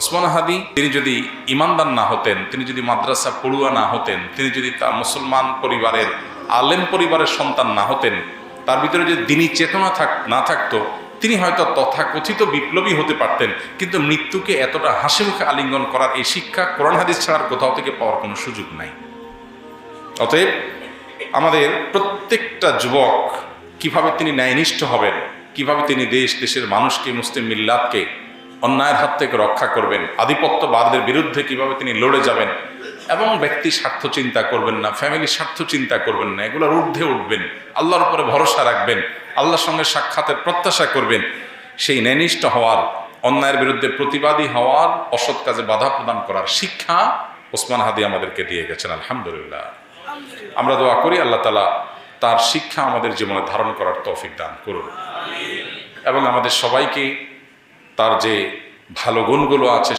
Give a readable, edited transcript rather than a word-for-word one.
ওসমান হাদি তিনি যদি ইমানদার না হতেন, তিনি যদি মাদ্রাসা পড়ুয়া না হতেন, তিনি যদি তার মুসলমান পরিবারের আলেম পরিবারের সন্তান না হতেন, তার ভিতরে যদি দ্বীনি চেতনা না থাকতো, তিনি হয়তো তথাকথিত বিপ্লবী হতে পারতেন, কিন্তু মৃত্যুকে এতটা হাসি মুখে আলিঙ্গন করার এই শিক্ষা কোরআন হাদিস ছাড়ার কোথাও থেকে পাওয়ার কোনো সুযোগ নাই। অতএব আমাদের প্রত্যেকটা যুবক কিভাবে তিনি ন্যায়নিষ্ঠ হবেন, কিভাবে তিনি দেশের মানুষকে, মুসলিম মিল্লাতকে অন্যায়ের হাত থেকে রক্ষা করবেন, আধিপত্যবাদের বিরুদ্ধে কিভাবে তিনি লড়ে যাবেন এবং ব্যক্তি স্বার্থ চিন্তা করবেন না, ফ্যামিলির স্বার্থ চিন্তা করবেন না, এগুলোর ঊর্ধ্বে উঠবেন, আল্লাহর উপরে ভরসা রাখবেন, আল্লাহর সঙ্গে সাক্ষাতের প্রত্যাশা করবেন, সেই ন্যায়নিষ্ঠ হওয়ার, অন্যায়ের বিরুদ্ধে প্রতিবাদী হওয়ার, অসৎ কাজে বাধা প্রদান করার শিক্ষা ওসমান হাদি আমাদেরকে দিয়ে গেছেন। আলহামদুলিল্লাহ, আমরা দোয়া করি আল্লাহ তাআলা তার শিক্ষা আমাদের জীবনে ধারণ করার তৌফিক দান করুন এবং আমাদের সবাইকে তার যে ভালো গুণগুলো আছে